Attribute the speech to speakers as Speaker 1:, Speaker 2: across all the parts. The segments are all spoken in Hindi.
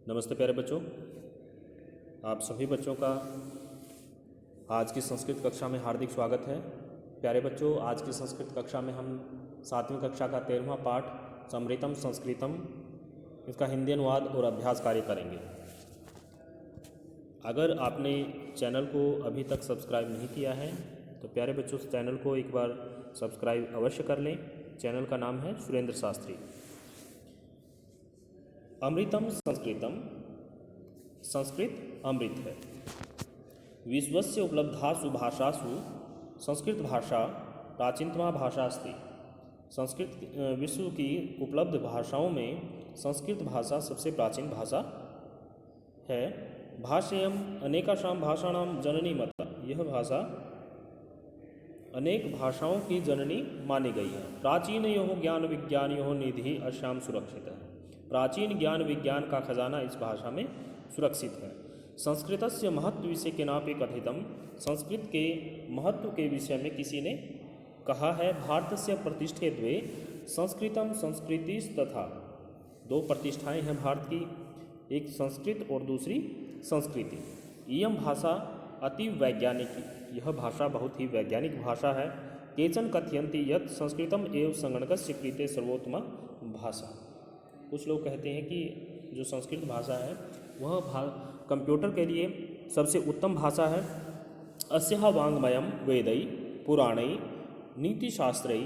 Speaker 1: नमस्ते प्यारे बच्चों, आप सभी बच्चों का आज की संस्कृत कक्षा में हार्दिक स्वागत है। प्यारे बच्चों, आज की संस्कृत कक्षा में हम 7वीं कक्षा का 13वां पाठ समृतम संस्कृतम इसका हिंदी अनुवाद और अभ्यास कार्य करेंगे। अगर आपने चैनल को अभी तक सब्सक्राइब नहीं किया है तो प्यारे बच्चों, उस चैनल को एक बार सब्सक्राइब अवश्य कर लें। चैनल का नाम है सुरेंद्र शास्त्री। अमृतम संस्कृतम, संस्कृत अमृत है। विश्वस्य उपलब्धासु भाषासु संस्कृत भाषा प्राचीनतमा भाषा अस्ति। संस्कृत विश्व की उपलब्ध भाषाओं में संस्कृत भाषा सबसे प्राचीन भाषा है। भाषेयम अनेकाशां भाषाणां जननी मता। यह भाषा अनेक भाषाओं की जननी मानी गई है। प्राचीनयोः ज्ञान विज्ञानयोः निधि अस्यां सुरक्षित है। प्राचीन ज्ञान विज्ञान का खजाना इस भाषा में सुरक्षित है। संस्कृतस्य महत्व विषय केनापि कथितम। संस्कृत के महत्व के विषय में किसी ने कहा है, भारतस्य प्रतिष्ठे द्वे संस्कृतम संस्कृतिस् तथा। दो प्रतिष्ठाएं हैं भारत की, एक संस्कृत और दूसरी संस्कृति। इयं भाषा अति वैज्ञानिकी। यह भाषा बहुत ही वैज्ञानिक भाषा है। केचन कथयन्ति यत् संस्कृतम एव संगणकस्य कृते सर्वोत्तमा भाषा। कुछ लोग कहते हैं कि जो संस्कृत भाषा है वह कंप्यूटर के लिए सबसे उत्तम भाषा है। अस्याः वाङ्मयं वेदै पुराणै नीतिशास्त्रै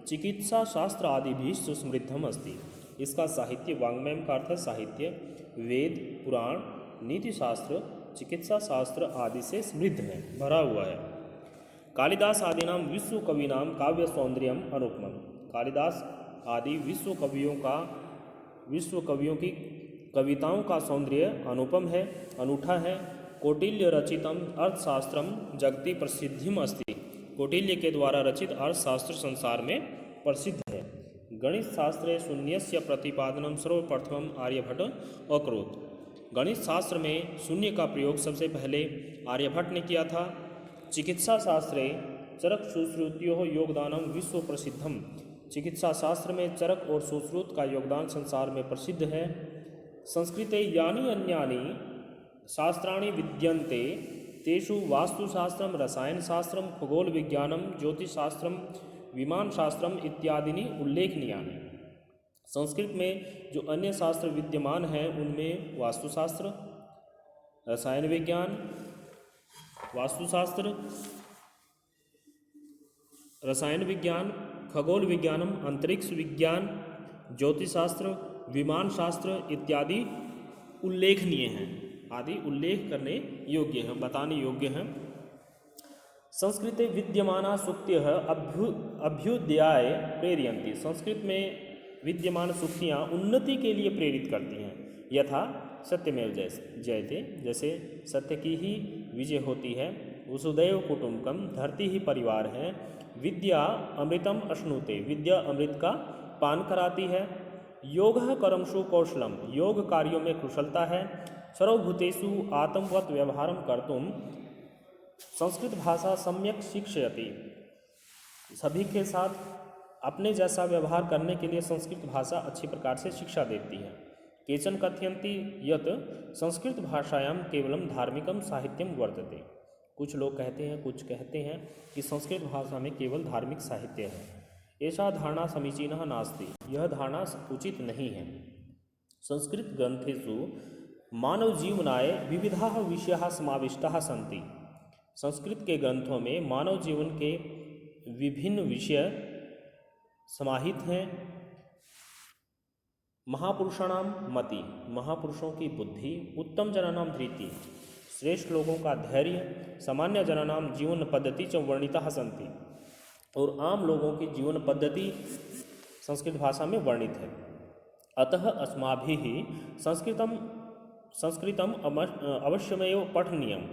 Speaker 1: चिकित्सा शास्त्र आदिभिः सुसमृद्धम् अस्ति। इसका साहित्य, वाङ्मयम का अर्थ साहित्य, वेद, पुराण, नीतिशास्त्र, चिकित्सा शास्त्र आदि से समृद्ध है, भरा हुआ है। कालिदास आदिनां विश्व कवीनां काव्य सौंदर्यम अनुपमम्। कालिदास आदि विश्व कवियों की कविताओं का सौंदर्य अनुपम है, अनूठा है। कौटिल्य रचितम अर्थशास्त्रम जगति प्रसिद्धिम अस्ति। कौटिल्य के द्वारा रचित अर्थशास्त्र संसार में प्रसिद्ध है। गणित शास्त्रे शून्यस्य प्रतिपादनम सर्वप्रथमम आर्यभट्ट अकरोत्। गणित शास्त्र में शून्य का प्रयोग सबसे पहले आर्यभट्ट ने किया था। चिकित्सा शास्त्रे चरक सुश्रुत्योः योगदानम विश्व प्रसिद्धम। चिकित्सा शास्त्र में चरक और सुश्रुत का योगदान संसार में प्रसिद्ध है। संस्कृते यानि अन्यानि शास्त्राणि विद्यन्ते तेषु वास्तुशास्त्रम, रसायनशास्त्रम, खगोल विज्ञानम, ज्योतिषशास्त्रम, विमानशास्त्रम इत्यादि उल्लेखनीयानि। संस्कृत में जो अन्य शास्त्र विद्यमान हैं उनमें वास्तुशास्त्र, रसायन विज्ञान, वास्तुशास्त्र, रसायन विज्ञान, खगोल विज्ञानम, अंतरिक्ष विज्ञान, ज्योतिषशास्त्र, विमान शास्त्र इत्यादि उल्लेखनीय हैं, आदि उल्लेख करने योग्य हैं, बताने योग्य हैं। संस्कृते विद्यमाना सूक्तयः अभ्युदयाय प्रेरयन्ति। संस्कृत में विद्यमान सूक्तियाँ उन्नति के लिए प्रेरित करती हैं। यथा सत्यमेव जयते, जैसे सत्य की ही विजय होती है। वसुदैव कुटुम्बकम, धरती ही परिवार है। विद्या अमृतम अश्नुते, विद्या अमृत का पान कराती है। योगः कर्मसु कौशलम, योग कार्यों में कुशलता है। सर्वभूतेषु आत्मवत् व्यवहारं कर्तुम संस्कृत भाषा सम्यक शिक्षयति। सभी के साथ अपने जैसा व्यवहार करने के लिए संस्कृत भाषा अच्छी प्रकार से शिक्षा देती है। केचन कथयन्ति यत् संस्कृत भाषायां केवलम धार्मिकम साहित्यम वर्तते। कुछ लोग कुछ कहते हैं कि संस्कृत भाषा में केवल धार्मिक साहित्य है। ऐसा धारणा समीचीनः नास्ति। यह धारणा उचित नहीं है। संस्कृत ग्रंथेषु मानव जीवनाय विविधाः विषयाः समाविष्टाः सन्ति। संस्कृत के ग्रंथों में मानव जीवन के विभिन्न विषय समाहित हैं। महापुरुषाणां मति, महापुरुषों की बुद्धि, उत्तम जनानां धृति, श्रेष्ठ लोगों का धैर्य, सामान्य जनानां जीवन पद्धति च वर्णिताः सन्ति। और आम लोगों की जीवन पद्धति संस्कृत भाषा में वर्णित है। अतः अस्माभिः संस्कृतम अवश्यमेव पठनीयम।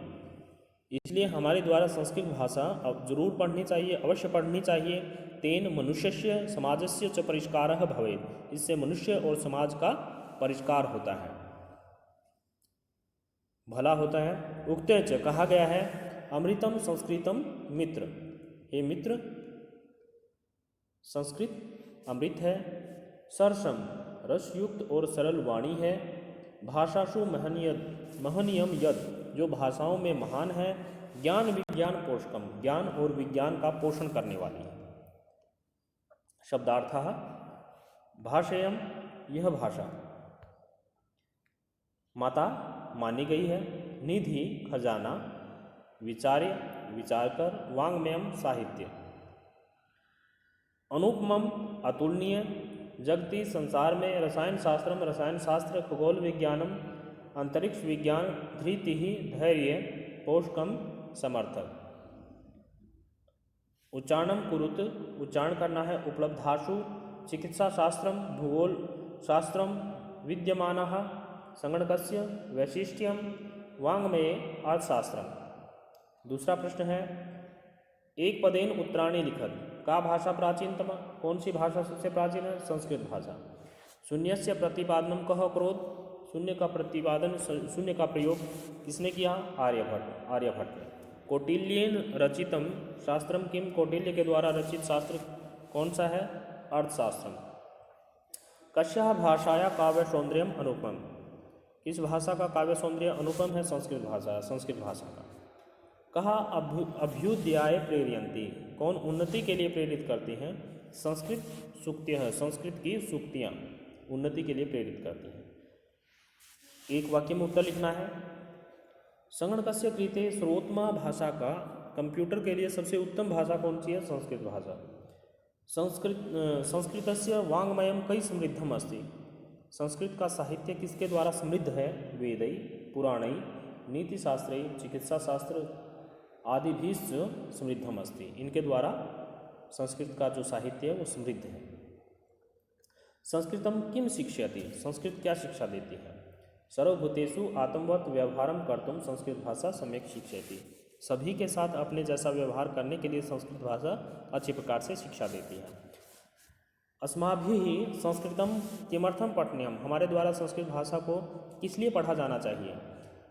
Speaker 1: इसलिए हमारे द्वारा संस्कृत भाषा अब जरूर पढ़नी चाहिए, अवश्य पढ़नी चाहिए। तेन मनुष्यस्य समाजस्य च परिष्कारः भवेत्। इससे मनुष्य और समाज का परिष्कार होता है, भला होता है। उक्ते च, कहा गया है, अमृतम संस्कृतम मित्र। हे मित्र, संस्कृत अमृत है। सरसम, रसयुक्त और सरल वाणी है। भाषासु महनीयम यद, जो भाषाओं में महान है, ज्ञान विज्ञान पोषकम, ज्ञान और विज्ञान का पोषण करने वाली है। शब्दार्थः भाषेयम, यह भाषा, माता मानी गई है, निधि खजाना, विचार्य विचार कर, वांग्मयम साहित्य, अनुपमम अतुलनीय, जगति संसार में, रसायन शास्त्रम रसायन शास्त्र, खगोल विज्ञानम अंतरिक्ष विज्ञान, धृति धैर्य, पोषकम समर्थक। उच्चारणम कुरुत, उच्चारण करना है, उपलब्धाशु, चिकित्सा शास्त्रम भूगोल शास्त्रम, विद्यमानः संगणकस्य, वैशिष्ट्यम, वाङ्मये अर्थशास्त्रम। दूसरा प्रश्न है, एक पदेन उत्तराणि लिखत, का भाषा प्राचीनतम, कौन सी भाषा सबसे प्राचीन है? संस्कृत भाषा। शून्यस्य प्रतिपादनम कह करोत्, शून्य का प्रतिपादन, शून्य का प्रयोग किसने किया? आर्यभट्ट ने। कौटिल्येन रचितम शास्त्रम किम, कौटिल्य के द्वारा रचित शास्त्र कौन सा है? अर्थशास्त्रम। कस्याः भाषाया काव्य सौंदर्यम अनुपम, किस भाषा का काव्य सौंदर्य अनुपम है? संस्कृत भाषा, संस्कृत भाषा का। कहा अभ्युदयाय प्रेरयन्ति, कौन उन्नति के लिए प्रेरित करती हैं? संस्कृत सूक्तियाँ, संस्कृत की सूक्तियाँ उन्नति के लिए प्रेरित करती हैं। एक वाक्य में उत्तर लिखना है। संगणकस्य कृते सर्वोत्तमा भाषा का, कंप्यूटर के लिए सबसे उत्तम भाषा कौन सी है? संस्कृत भाषा। संस्कृतस्य वाङ्मयम कई समृद्धम अस्ति, संस्कृत का साहित्य किसके द्वारा समृद्ध है? वेदै पुराणै नीतिशास्त्रै चिकित्सा शास्त्र आदि भी समृद्धम अस्ति, इनके द्वारा संस्कृत का जो साहित्य है वो समृद्ध है। संस्कृतम किम शिक्षयति, संस्कृत क्या शिक्षा देती है? सर्वभूतेषु आत्मवत् व्यवहारम कर्तुम संस्कृत भाषा सम्यक शिक्षयति, सभी के साथ अपने जैसा व्यवहार करने के लिए संस्कृत भाषा अच्छी प्रकार से शिक्षा देती है। अस्माभिः संस्कृतम किमर्थम पठनीयम, हमारे द्वारा संस्कृत भाषा को किस लिए पढ़ा जाना चाहिए?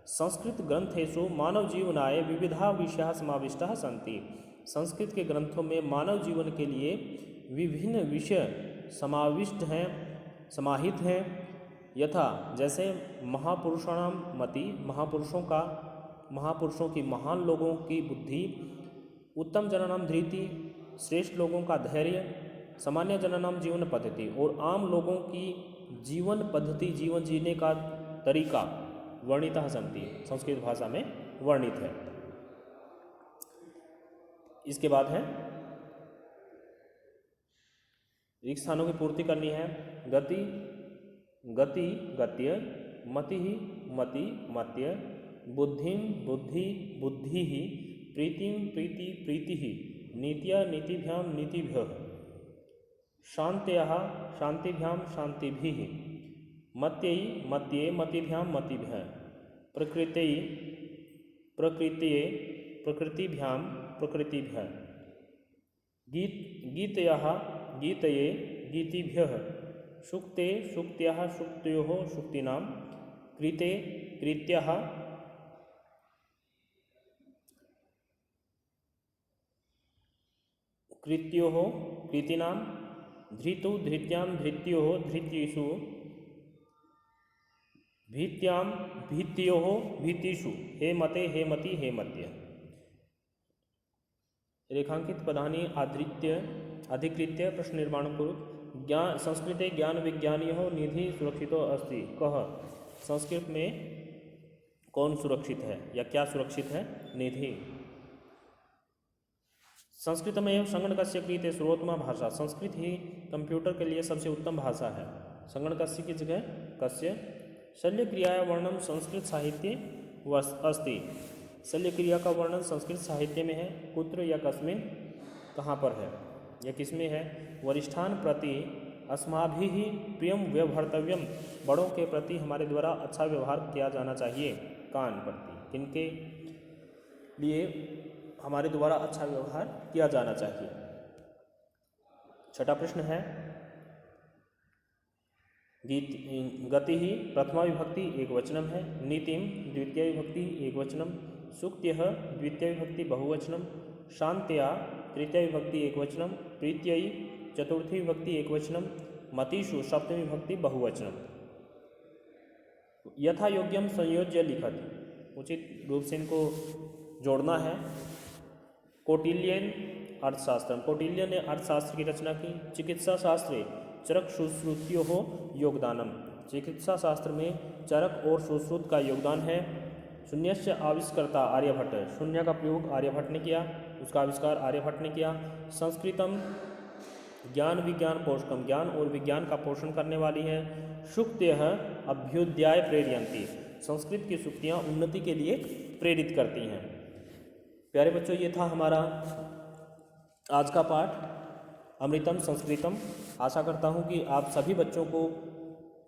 Speaker 1: संस्कृत ग्रंथेषु मानव जीवनाय विविधा विषयाः समाविष्टाः सन्ति, संस्कृत के ग्रंथों में मानव जीवन के लिए विभिन्न विषय समाविष्ट हैं, समाहित हैं। यथा जैसे महापुरुषाणाम मति, महापुरुषों की, महान लोगों की बुद्धि, उत्तम जनानाम धृति, श्रेष्ठ लोगों का धैर्य, सामान्य जनानाम जीवन पद्धति, और आम लोगों की जीवन पद्धति, जीवन जीने का तरीका वर्णितः सन्ति, संस्कृत भाषा में वर्णित है। इसके बाद है रिक्त स्थानों की पूर्ति करनी है। गति गति गत्य, मति मति मत्य, बुद्धिम बुद्धि बुद्धि, प्रीतिम प्रीति प्रीति, नीत्या नीतिभ्याम नीतिभ्यः, शान्त्यः शान्तिभ्याम शान्तिभिः, मत्यै मत्ये मतिभ्याम मतिभ्यः, प्रकृत्यै प्रकृत्यै प्रकृतिभ्याम प्रकृतिभ्यः, गीतयः गीतये गीतिभ्यः, शुक्ते शुक्त्यः शुक्त्योः शुक्तीनां, कृते कृत्यः कृत्योः कृतीनां, धृतौ धृत्यां धृत्योः धृत्येषु, भीत्यां भीत्योः भीतिषु, हे मते हे मति हे मत्य। रेखांकित पदानि अधिकृत्य प्रश्न निर्माणं कुरु। ज्ञान संस्कृते ज्ञान विज्ञानियोः निधि सुरक्षितो अस्ति, कह, संस्कृत में कौन सुरक्षित है या क्या सुरक्षित है? निधि। संस्कृतमेव संगणकस्य कृते सर्वोत्तमा भाषा, संस्कृत ही कंप्यूटर के लिए सबसे उत्तम भाषा है। संगणकस्य की जगह कस्य। शल्यक्रियाया वर्णन संस्कृत साहित्ये अस्ति, शल्यक्रिया का वर्णन संस्कृत साहित्य में है। कुत्र या कस्मिन्, कहाँ पर है या किसमें है? वरिष्ठान प्रति अस्माभिः प्रियम व्यवहर्तव्यम, बड़ों के प्रति हमारे द्वारा अच्छा व्यवहार किया जाना चाहिए। कान प्रति, किनके लिए हमारे द्वारा अच्छा व्यवहार किया जाना चाहिए। छठा प्रश्न है, गति ही प्रथमा विभक्ति एक वचनम है, नीतिम द्वितीय विभक्ति एक वचनम, सुक्त्यः द्वितीय विभक्ति बहुवचनम, शांत्या तृतीय विभक्ति एक वचनम, प्रीत्ययी चतुर्थी विभक्ति एक वचनम, मतिषु सप्तमी विभक्ति बहुवचनम। यथा योग्यम संयोज्य लिखत, उचित रूप से इनको जोड़ना है। कौटिल्यन अर्थशास्त्र, कौटिल्य ने अर्थशास्त्र की रचना की। चिकित्सा शास्त्रे चरक सुश्रुत्यो हो योगदानम, चिकित्सा शास्त्र में चरक और सुश्रुत का योगदान है। शून्यस्य आविष्कर्ता आर्यभट्ट, शून्य का प्रयोग आर्यभट्ट ने किया, उसका आविष्कार आर्यभट्ट ने किया। संस्कृतम ज्ञान विज्ञान पोषकम, ज्ञान और विज्ञान का पोषण करने वाली है। शुक्त्यः अभ्युदयाय प्रेरयन्ति, संस्कृत की शुक्तियाँ उन्नति के लिए प्रेरित करती हैं। प्यारे बच्चों, ये था हमारा आज का पाठ अमृतम संस्कृतम। आशा करता हूँ कि आप सभी बच्चों को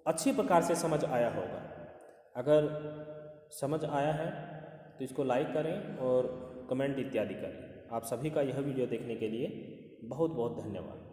Speaker 1: अच्छी प्रकार से समझ आया होगा। अगर समझ आया है तो इसको लाइक करें और कमेंट इत्यादि करें। आप सभी का यह वीडियो देखने के लिए बहुत बहुत धन्यवाद।